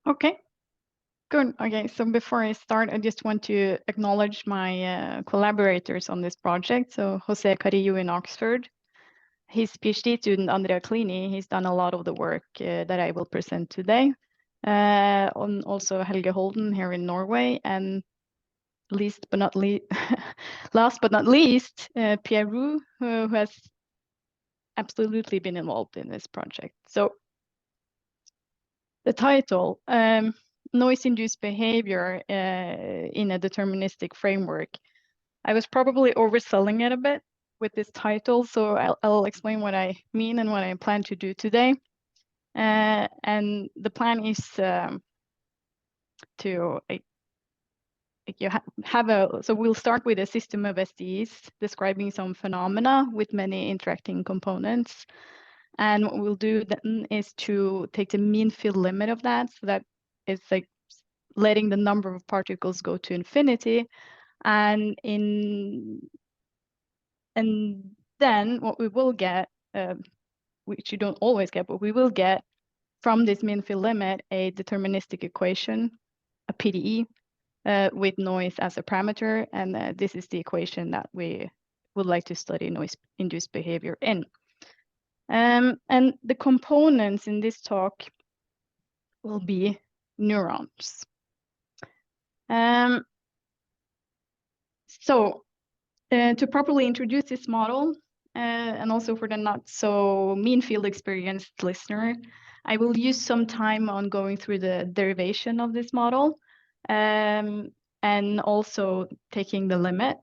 Okay, good. Okay, so before I start, I just want to acknowledge my collaborators on this project. So Jose Carrillo in Oxford, his PhD student Andrea Clini, he's done a lot of the work that I will present today. On also Helge Holden here in Norway, and last but not least, Pierre Roux, who has absolutely been involved in this project. So the title, Noise-Induced Behavior in a Deterministic Framework. I was probably overselling it a bit with this title, so I'll explain what I mean and what I plan to do today. And the plan is to so we'll start with a system of SDEs describing some phenomena with many interacting components. And what we'll do then is to take the mean field limit of that, so that it's like letting the number of particles go to infinity. And then what we will get, which you don't always get, but we will get from this mean field limit a deterministic equation, a PDE, with noise as a parameter. And this is the equation that we would like to study noise-induced behavior in. And the components in this talk will be neurons. So to properly introduce this model, and also for the not so mean field experienced listener, I will use some time on going through the derivation of this model, and also taking the limit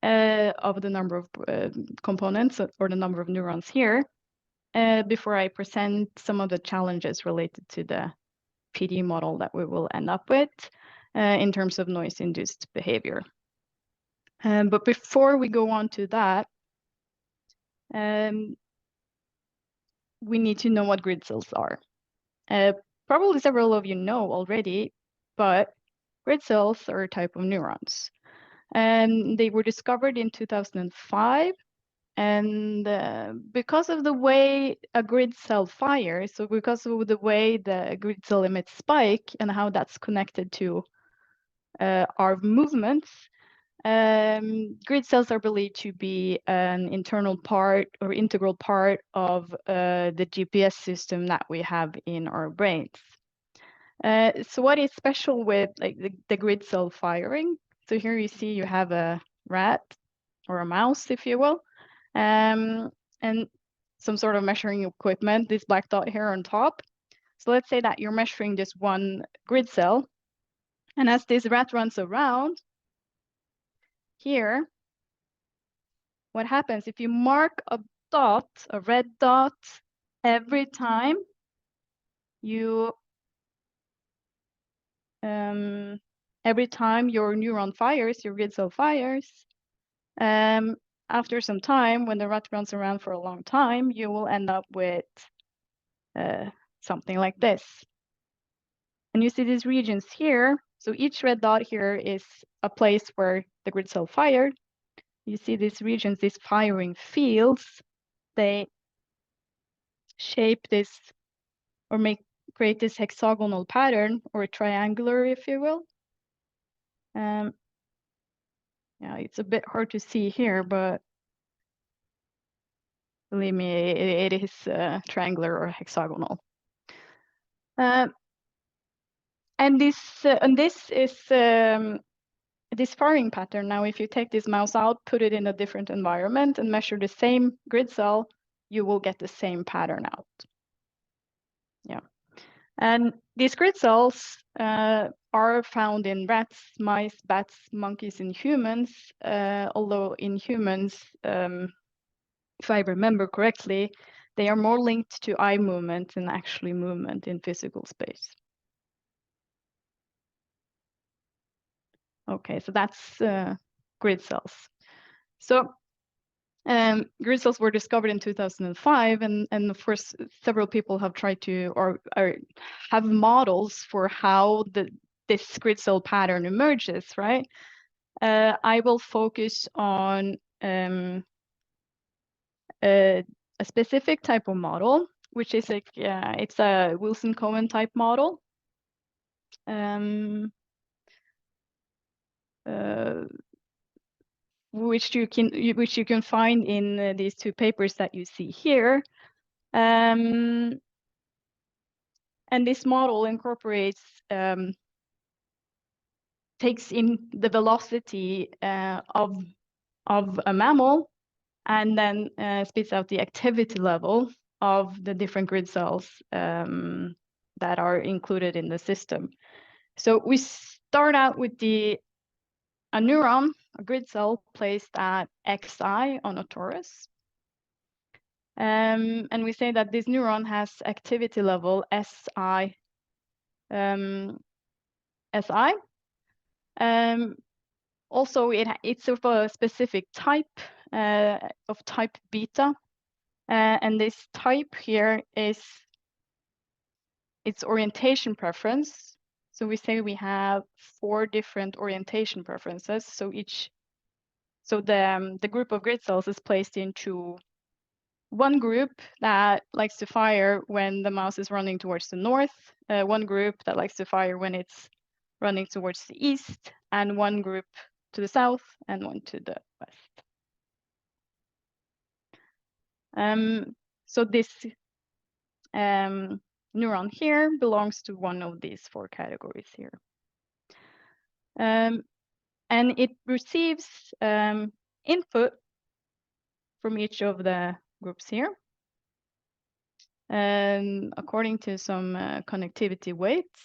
of the number of components, or the number of neurons here, before I present some of the challenges related to the PD model that we will end up with in terms of noise-induced behavior. But before we go on to that, we need to know what grid cells are. Probably several of you know already, but grid cells are a type of neurons. They were discovered in 2005. And because of the way a grid cell fires, so because of the way the grid cell emits spike and how that's connected to our movements, grid cells are believed to be an internal part or integral part of the GPS system that we have in our brains. So what is special with like the grid cell firing? So here you see you have a rat or a mouse, if you will, and some sort of measuring equipment, this black dot here on top. So let's say that you're measuring this one grid cell, and as this rat runs around here, what happens if you mark a dot, a red dot, every time you every time your neuron fires, your grid cell fires, after some time, when the rat runs around for a long time, you will end up with something like this. And you see these regions here. So each red dot here is a place where the grid cell fired. You see these regions, these firing fields, they shape this or create this hexagonal pattern, or triangular, if you will. Yeah, it's a bit hard to see here, but believe me, it is triangular or hexagonal. And this is this firing pattern. Now, if you take this mouse out, put it in a different environment, and measure the same grid cell, you will get the same pattern out. Yeah, and these grid cells are found in rats, mice, bats, monkeys, and humans. Although in humans, if I remember correctly, they are more linked to eye movement than actually movement in physical space. Okay, so that's grid cells. So grid cells were discovered in 2005, and of course, several people have tried to or have models for how this grid cell pattern emerges, right? I will focus on a specific type of model, which is like it's a Wilson-Cohen type model. which you can find in these two papers that you see here. And this model incorporates, takes in the velocity of a mammal, and then spits out the activity level of the different grid cells that are included in the system. So we start out with a neuron, a grid cell placed at xi on a torus. And we say that this neuron has activity level si. Also, it's of a specific type, of type beta. And this type here is its orientation preference. So we say we have 4 different orientation preferences. So the group of grid cells is placed into one group that likes to fire when the mouse is running towards the north, one group that likes to fire when it's running towards the east, and one group to the south and one to the west. So this neuron here belongs to one of these 4 categories here. And it receives input from each of the groups here, according to some connectivity weights.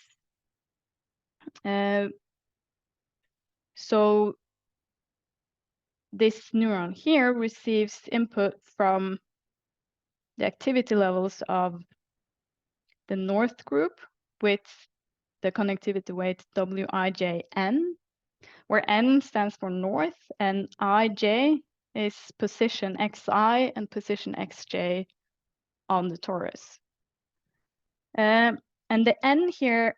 So this neuron here receives input from the activity levels of the north group with the connectivity weight Wij(n), where n stands for north and ij is position xi and position xj on the torus. And the n here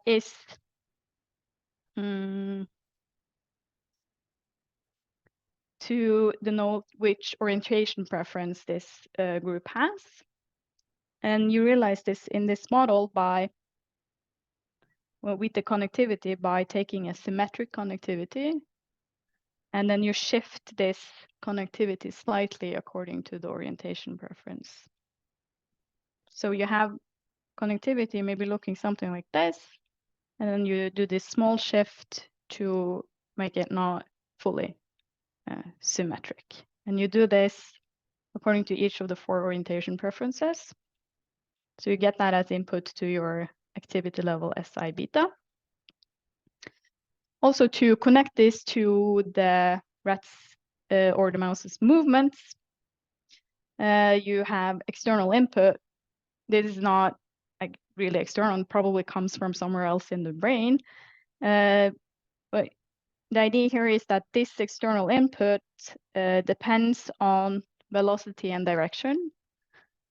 is to denote which orientation preference this group has. And you realize this in this model by, well, with the connectivity by taking a symmetric connectivity, and then you shift this connectivity slightly according to the orientation preference. So you have connectivity maybe looking something like this, and then you do this small shift to make it not fully symmetric. And you do this according to each of the 4 orientation preferences. So you get that as input to your activity level si beta. Also, to connect this to the rat's or the mouse's movements, you have external input. This is not like really external, probably comes from somewhere else in the brain. But the idea here is that this external input depends on velocity and direction,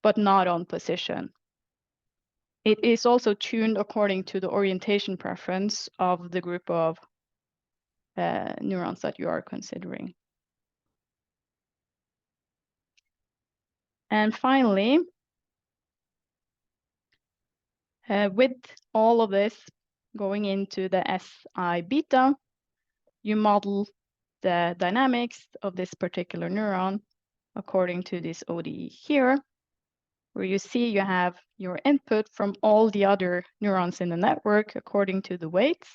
but not on position. It is also tuned according to the orientation preference of the group of neurons that you are considering. And finally, with all of this going into the si beta, you model the dynamics of this particular neuron according to this ODE here, where you see you have your input from all the other neurons in the network according to the weights,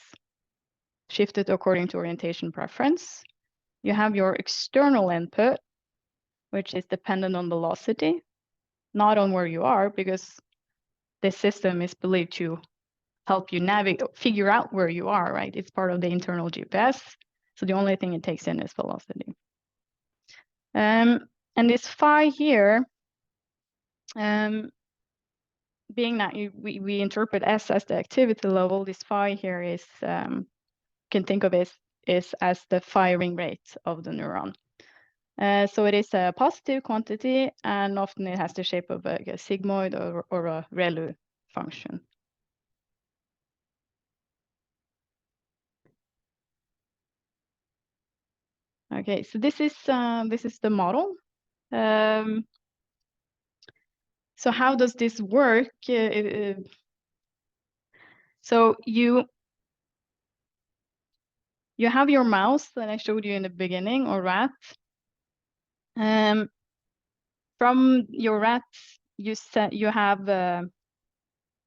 shifted according to orientation preference. You have your external input, which is dependent on velocity, not on where you are, because this system is believed to help you figure out where you are, right? It's part of the internal GPS. So the only thing it takes in is velocity. And this phi here, being that we interpret S as the activity level, this phi here is, can think of it as the firing rate of the neuron. So it is a positive quantity, and often it has the shape of a sigmoid or a ReLU function. Okay, so this is the model. So how does this work? So you have your mouse that I showed you in the beginning, or rat. From your rat, you have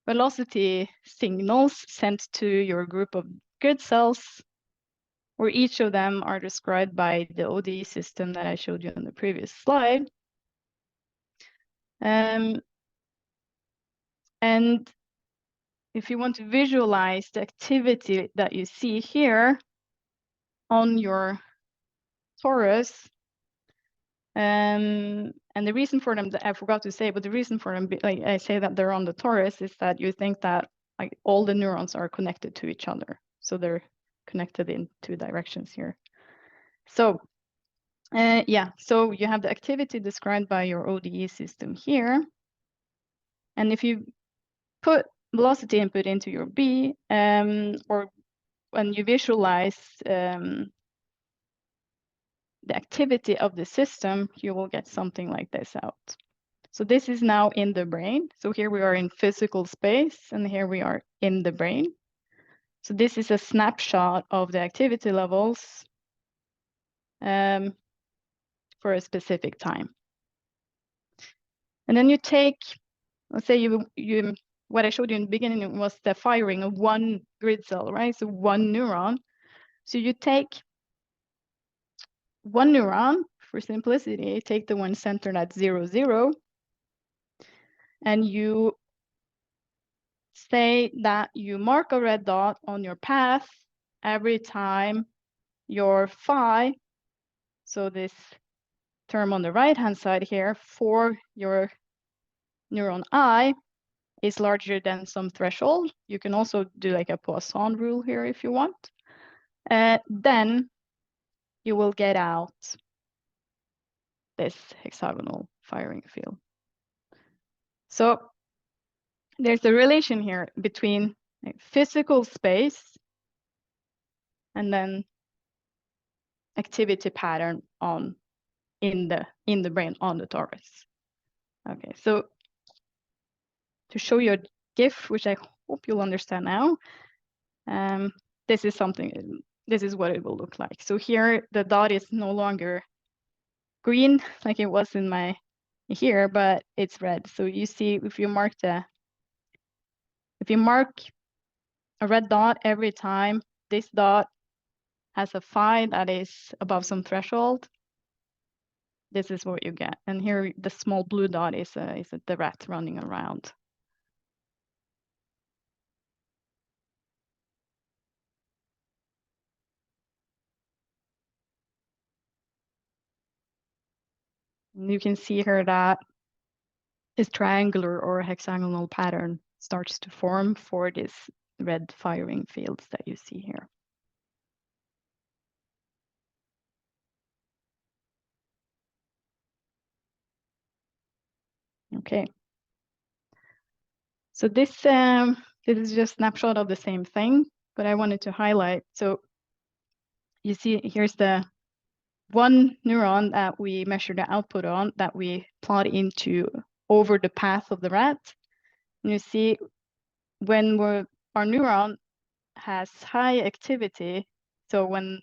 velocity signals sent to your group of grid cells, where each of them are described by the ODE system that I showed you on the previous slide. And if you want to visualize the activity that you see here on your torus, and the reason for them, I forgot to say, but the reason for them, like I say that they're on the torus, is that you think that like all the neurons are connected to each other. So they're connected in two directions here. So yeah, so you have the activity described by your ODE system here. And if you put velocity input into your B, or when you visualize the activity of the system, you will get something like this out. So this is now in the brain. So here we are in physical space, and here we are in the brain. So this is a snapshot of the activity levels for a specific time. And then you take, let's say what I showed you in the beginning was the firing of one grid cell, right? So one neuron. So you take one neuron, for simplicity, take the one centered at 0, 0, and you say that you mark a red dot on your path every time your phi, so this term on the right-hand side here, for your neuron I is larger than some threshold. You can also do like a Poisson rule here if you want. Then you will get out this hexagonal firing field. So there's a relation here between physical space and then activity pattern in the brain on the torus. Okay, so to show you a GIF, which I hope you'll understand now, this is what it will look like. So here the dot is no longer green like it was in my here, but it's red. So you see, if you mark a red dot every time this dot has a phi that is above some threshold, this is what you get. And here the small blue dot is the rat running around. And you can see here that this triangular or hexagonal pattern starts to form for this red firing fields that you see here. Okay. So this is just a snapshot of the same thing, but I wanted to highlight. So you see, here's the one neuron that we measure the output on that we plot into over the path of the rat. And you see, when our neuron has high activity, so when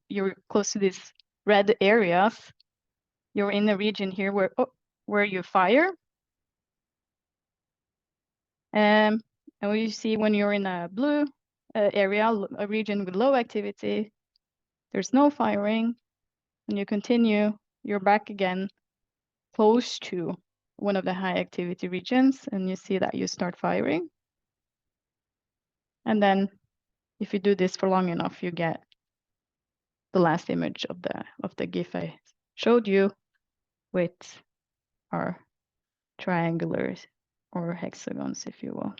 you're close to these red areas, you're in the region here where you fire. And you see when you're in a blue area, a region with low activity, there's no firing, and you continue, you're back again close to one of the high activity regions, and you see that you start firing. And then if you do this for long enough, you get the last image of the GIF I showed you with our triangulars or hexagons, if you will.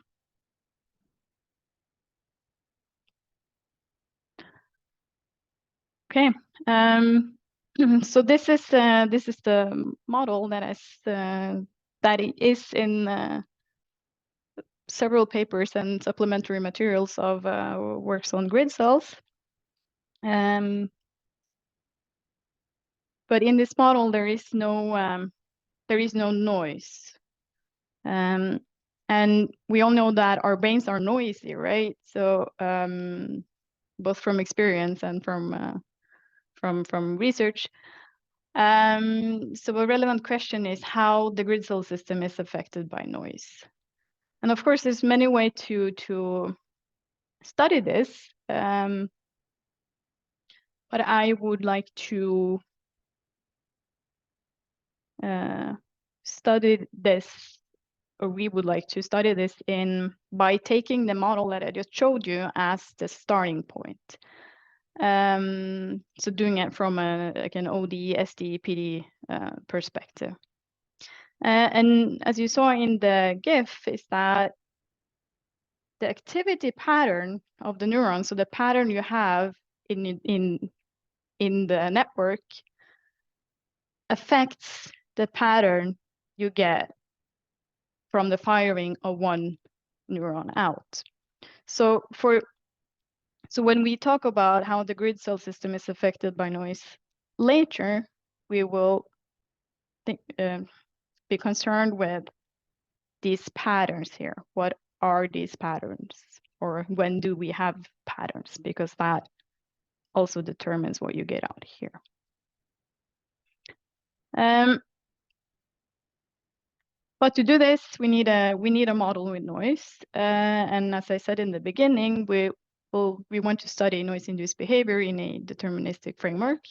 Okay, so this is the model that is in several papers and supplementary materials of works on grid cells. But in this model, there is no noise. And we all know that our brains are noisy, right? So both from experience and from research. So a relevant question is how the grid cell system is affected by noise. And of course, there's many ways to study this, but I would like to study this, or we would like to study this by taking the model that I just showed you as the starting point. So doing it from like an OD, SD, PD perspective. And as you saw in the GIF, is that the activity pattern of the neurons, so the pattern you have in the network, affects the pattern you get from the firing of one neuron out. So when we talk about how the grid cell system is affected by noise later, we will be concerned with these patterns here. What are these patterns? Or when do we have patterns? Because that also determines what you get out here. But to do this, we need a model with noise. And as I said in the beginning, we want to study noise-induced behavior in a deterministic framework.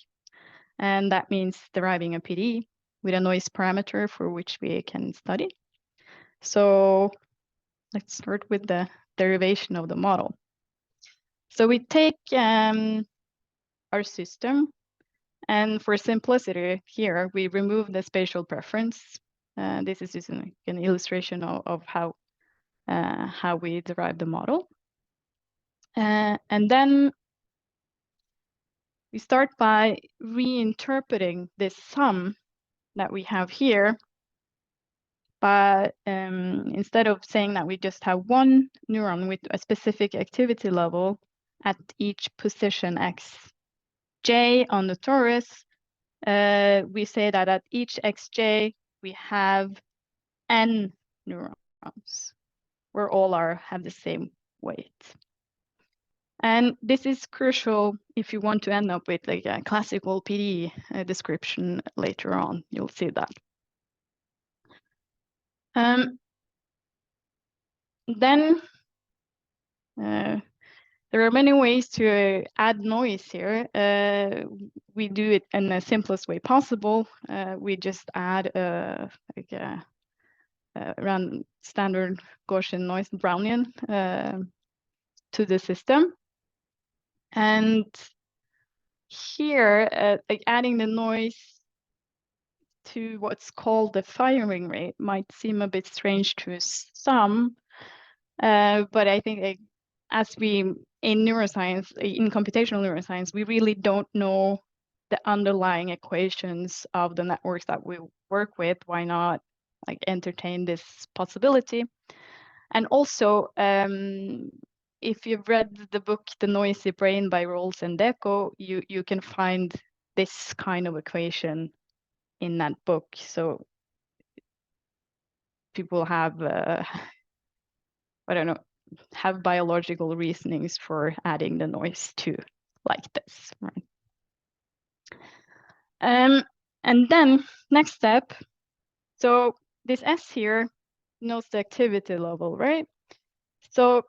And that means deriving a PD with a noise parameter for which we can study. So let's start with the derivation of the model. So we take our system, and for simplicity here, we remove the spatial preference. This is just an illustration of how we derive the model. And then we start by reinterpreting this sum that we have here. But instead of saying that we just have one neuron with a specific activity level at each position xj on the torus, we say that at each xj we have n neurons, where all have the same weight. And this is crucial if you want to end up with like a classical PD description later on. You'll see that. Then there are many ways to add noise here. We do it in the simplest way possible. We just add like a random standard Gaussian noise Brownian to the system. And here, like adding the noise to what's called the firing rate might seem a bit strange to some, but I think as we in neuroscience, in computational neuroscience, we really don't know the underlying equations of the networks that we work with. Why not like entertain this possibility? And also, if you've read the book The Noisy Brain by Rawls and Deco, you can find this kind of equation in that book. So people have I don't know, have biological reasonings for adding the noise to like this, right? And then next step, so this S here knows the activity level, right? So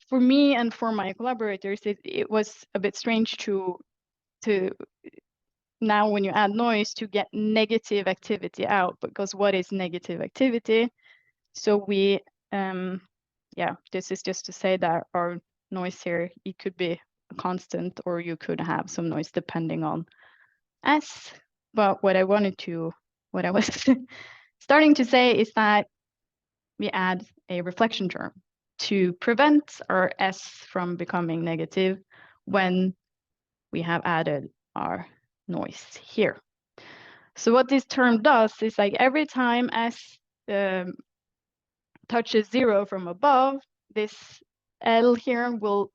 for me and for my collaborators, it was a bit strange to now when you add noise to get negative activity out, because what is negative activity? So we, yeah, this is just to say that our noise here, it could be a constant or you could have some noise depending on S. But what I was starting to say is that we add a reflection term to prevent our S from becoming negative when we have added our noise here. So what this term does is like every time S touches 0 from above, this L here will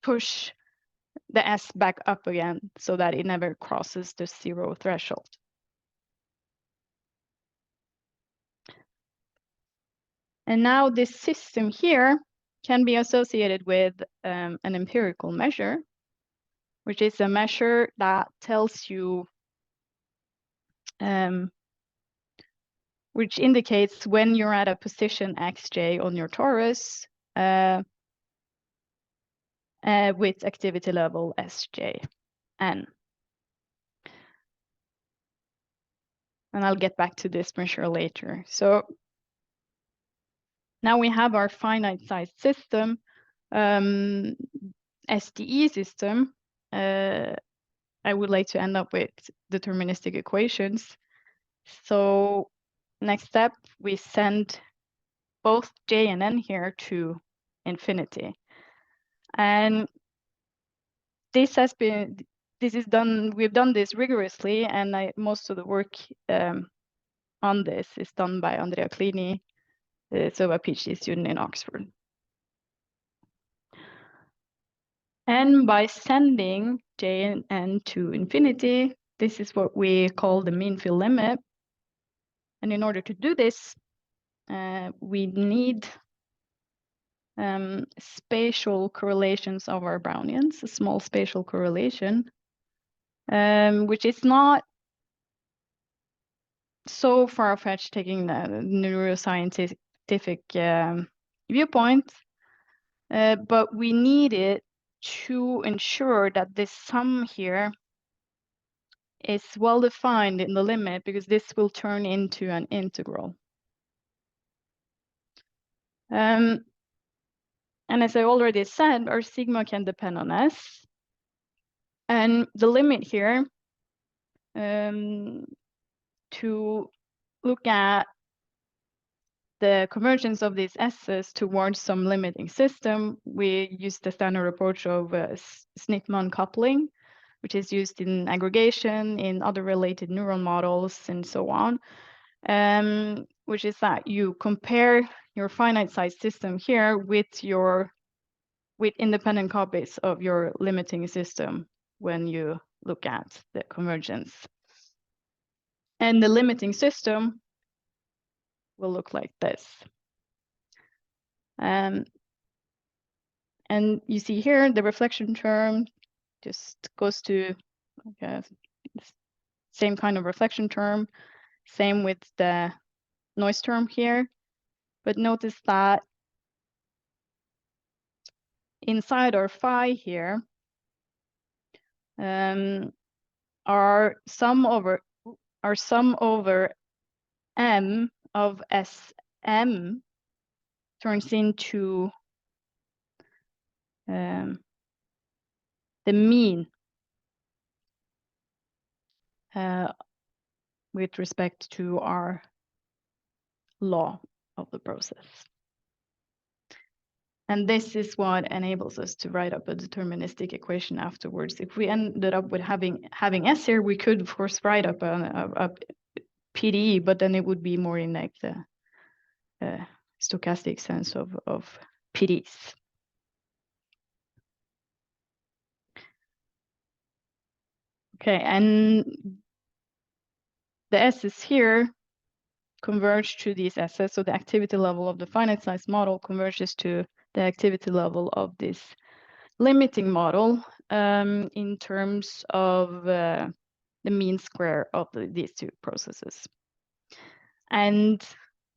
push the S back up again so that it never crosses the 0 threshold. And now this system here can be associated with an empirical measure, which is a measure that tells you, which indicates when you're at a position xj on your torus with activity level sjn. And I'll get back to this measure later. So now we have our finite size system, SDE system. I would like to end up with deterministic equations. So next step, we send both j and n here to infinity. And this is done, we've done this rigorously, and most of the work on this is done by Andrea Clini, so a PhD student in Oxford. And by sending j and n to infinity, this is what we call the mean field limit. And in order to do this, we need spatial correlations of our Brownians, a small spatial correlation, which is not so far-fetched taking the neuroscientific viewpoint, but we need it to ensure that this sum here is well defined in the limit, because this will turn into an integral. And as I already said, our sigma can depend on S. And the limit here, to look at the convergence of these S's towards some limiting system, we use the standard approach of Snitman coupling, which is used in aggregation, in other related neural models, and so on, which is that you compare your finite size system here with independent copies of your limiting system when you look at the convergence. And the limiting system will look like this. And you see here, the reflection term just goes to same kind of reflection term, same with the noise term here. But notice that inside our phi here, our sum over m of Sm turns into the mean with respect to our law of the process. And this is what enables us to write up a deterministic equation afterwards. If we ended up with having S here, we could of course write up a PDE, but then it would be more in like the stochastic sense of PDEs. Okay, and the S's here converge to these S's, so the activity level of the finite size model converges to the activity level of this limiting model in terms of the mean square of these two processes. And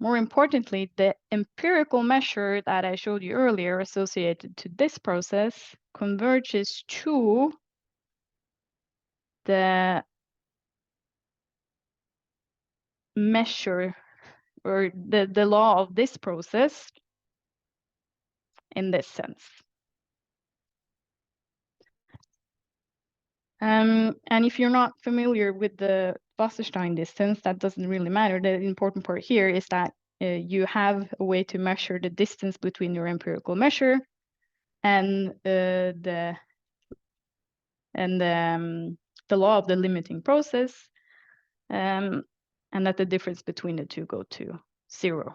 more importantly, the empirical measure that I showed you earlier associated to this process converges to the measure or the law of this process in this sense. And if you're not familiar with the Wasserstein distance, that doesn't really matter. The important part here is that you have a way to measure the distance between your empirical measure and the law of the limiting process, and that the difference between the two go to 0.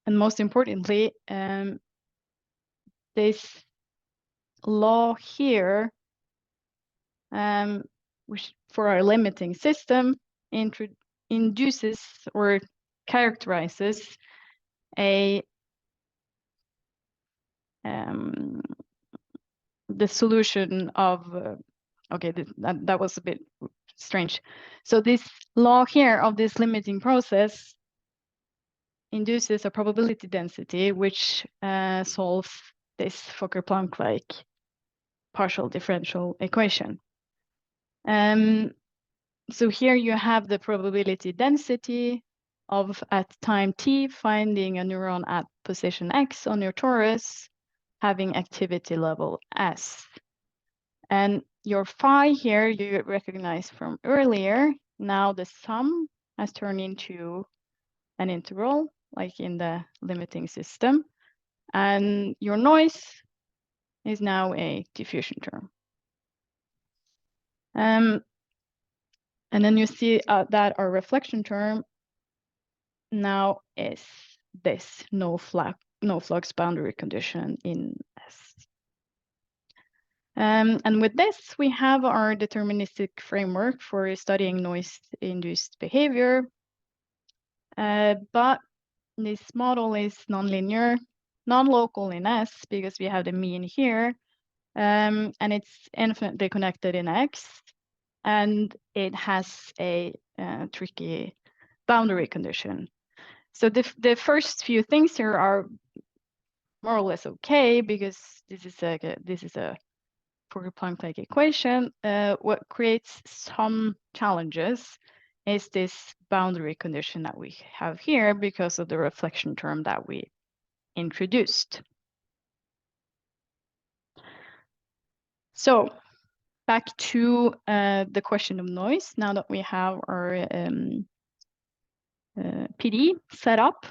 And most importantly, this law here, which for our limiting system induces or characterizes a the solution of okay, that was a bit strange. So this law here of this limiting process induces a probability density which solves this Fokker-Planck-like partial differential equation. So here you have the probability density of at time t finding a neuron at position x on your torus having activity level s. And your phi here you recognize from earlier. Now the sum has turned into an integral like in the limiting system. And your noise is now a diffusion term. And then you see that our reflection term now is this no flux boundary condition in S. And with this, we have our deterministic framework for studying noise-induced behavior. But this model is nonlinear, non-local in S because we have the mean here, and it's infinitely connected in X, and it has a tricky boundary condition. So the first few things here are more or less okay because this is a Fokker-Planck-like equation. What creates some challenges is this boundary condition that we have here because of the reflection term that we introduced. So back to the question of noise. Now that we have our PD set up.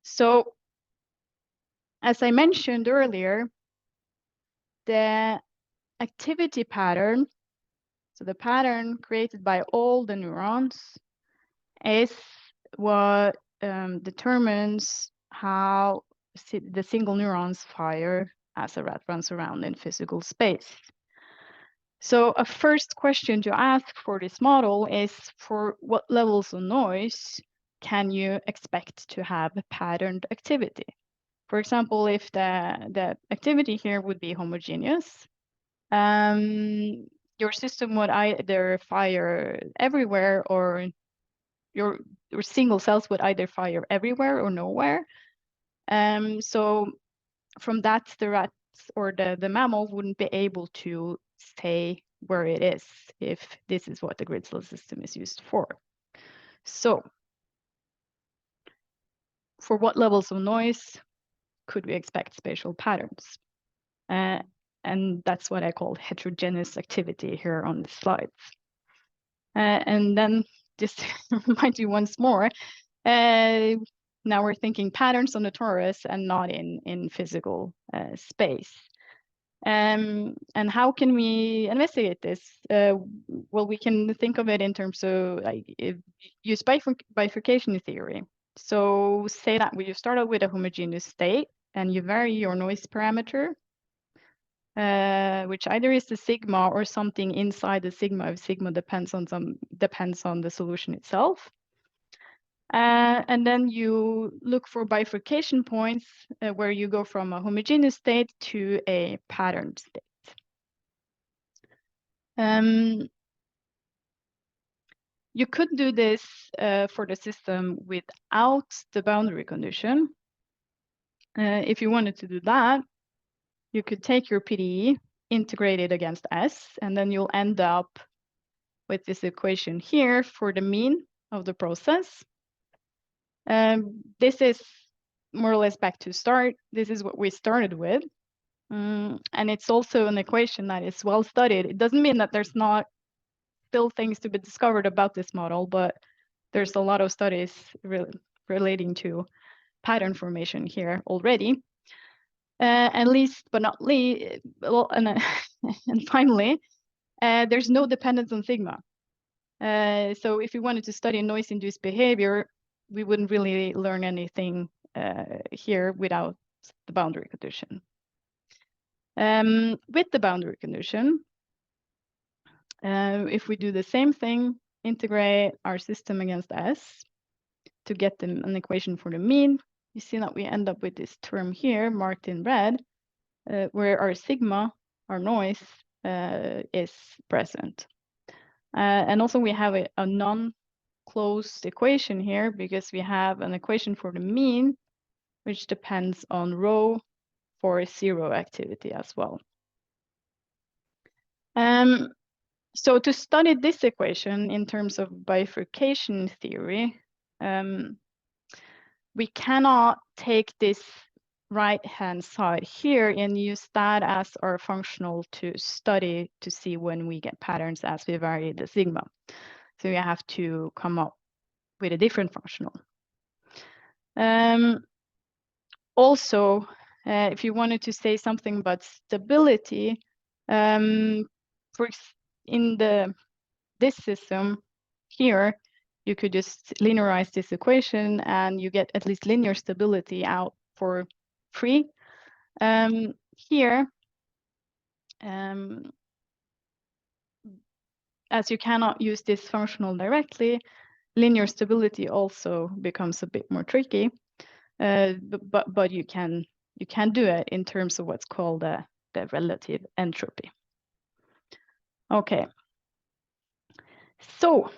So as I mentioned earlier, the activity pattern, so the pattern created by all the neurons, is what determines how the single neurons fire as a rat runs around in physical space. So a first question to ask for this model is for what levels of noise can you expect to have patterned activity? For example, if the activity here would be homogeneous, your system would either fire everywhere or your single cells would either fire everywhere or nowhere. So from that, the rats or the mammal wouldn't be able to say where it is if this is what the grid cell system is used for. So for what levels of noise could we expect spatial patterns? And that's what I call heterogeneous activity here on the slides. And then just to remind you once more, now we're thinking patterns on the torus and not in physical space. And how can we investigate this? Well, we can think of it in terms of use bifurcation theory. So say that you start out with a homogeneous state and you vary your noise parameter, which either is the sigma or something inside the sigma if sigma depends on the solution itself. And then you look for bifurcation points where you go from a homogeneous state to a patterned state. You could do this for the system without the boundary condition. If you wanted to do that, you could take your PDE, integrate it against S, and then you'll end up with this equation here for the mean of the process. This is more or less back to start. This is what we started with. And it's also an equation that is well studied. It doesn't mean that there's not still things to be discovered about this model, but there's a lot of studies relating to pattern formation here already. And least but not least, well, and finally, there's no dependence on sigma. So if you wanted to study noise-induced behavior, we wouldn't really learn anything here without the boundary condition. With the boundary condition, if we do the same thing, integrate our system against S to get an equation for the mean, you see that we end up with this term here marked in red, where our sigma, our noise, is present. And also we have a non-closed equation here because we have an equation for the mean, which depends on rho for zero activity as well. So to study this equation in terms of bifurcation theory, we cannot take this right-hand side here and use that as our functional to study to see when we get patterns as we vary the sigma. So we have to come up with a different functional. Also, if you wanted to say something about stability, in this system here, you could just linearize this equation and you get at least linear stability out for free. Here, as you cannot use this functional directly, linear stability also becomes a bit more tricky. But you can do it in terms of what's called the relative entropy. Okay. So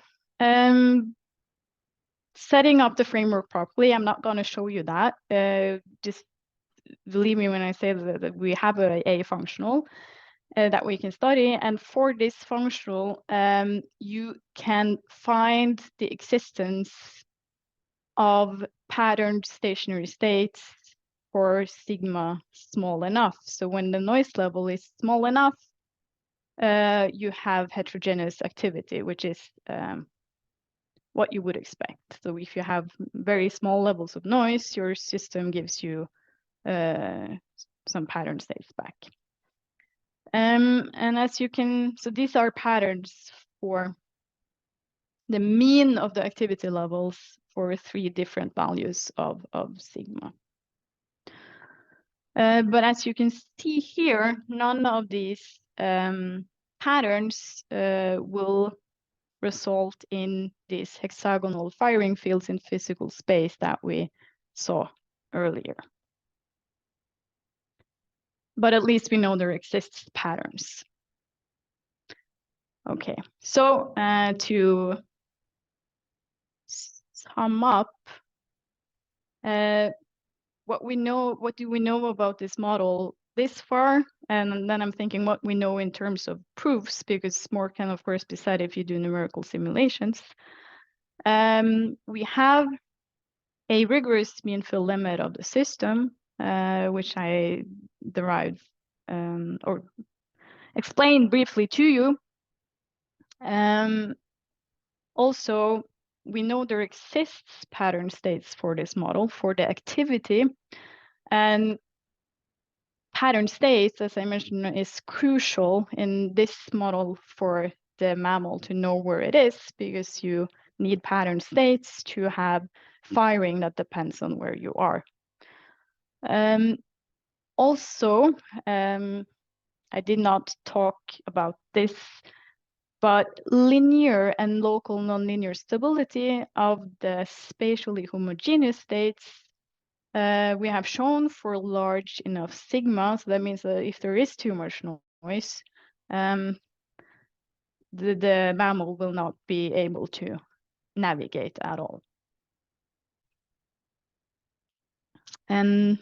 setting up the framework properly, I'm not going to show you that. Just believe me when I say that we have a functional that we can study. And for this functional, you can find the existence of patterned stationary states for sigma small enough. So when the noise level is small enough, you have heterogeneous activity, which is what you would expect. So if you have very small levels of noise, your system gives you some pattern states back. And as you can, so these are patterns for the mean of the activity levels for 3 different values of sigma. But as you can see here, none of these patterns will result in these hexagonal firing fields in physical space that we saw earlier. But at least we know there exists patterns. Okay, so to sum up, what do we know about this model this far? And then I'm thinking what we know in terms of proofs, because more can of course be said if you do numerical simulations. We have a rigorous mean fill limit of the system, which I derived or explained briefly to you. Also, we know there exists pattern states for this model for the activity, and pattern states, as I mentioned, is crucial in this model for the mammal to know where it is, because you need pattern states to have firing that depends on where you are. Also, I did not talk about this, but linear and local nonlinear stability of the spatially homogeneous states we have shown for large enough sigma. So that means that if there is too much noise, the mammal will not be able to navigate at all. And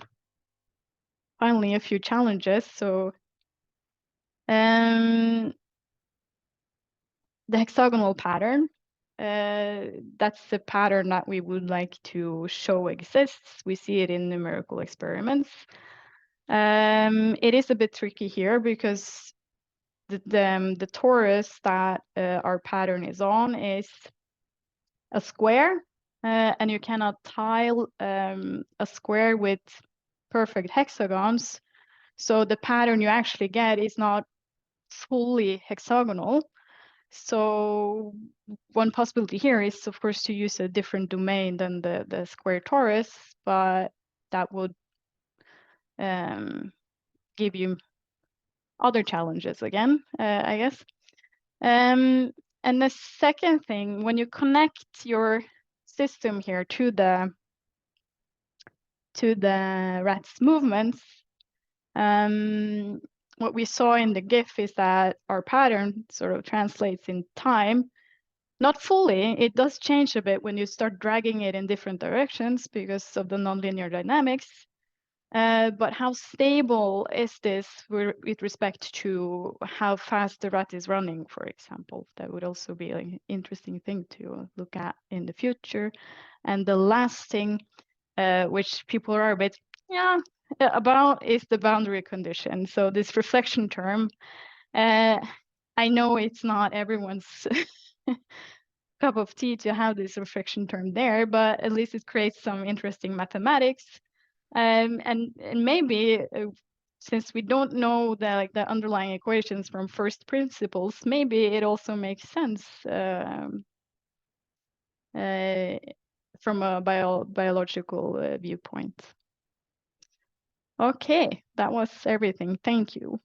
finally, a few challenges. So the hexagonal pattern, that's the pattern that we would like to show exists. We see it in numerical experiments. It is a bit tricky here because the torus that our pattern is on is a square, and you cannot tile a square with perfect hexagons. So the pattern you actually get is not fully hexagonal. So one possibility here is, of course, to use a different domain than the square torus, but that would give you other challenges again, I guess. And the second thing, when you connect your system here to the rat's movements, what we saw in the GIF is that our pattern sort of translates in time. Not fully, it does change a bit when you start dragging it in different directions because of the nonlinear dynamics. But how stable is this with respect to how fast the rat is running, for example? That would also be an interesting thing to look at in the future. And the last thing, which people are a bit about, is the boundary condition. So this reflection term, I know it's not everyone's cup of tea to have this reflection term there, but at least it creates some interesting mathematics. And maybe since we don't know the underlying equations from first principles, maybe it also makes sense from a biological viewpoint. Okay, that was everything. Thank you.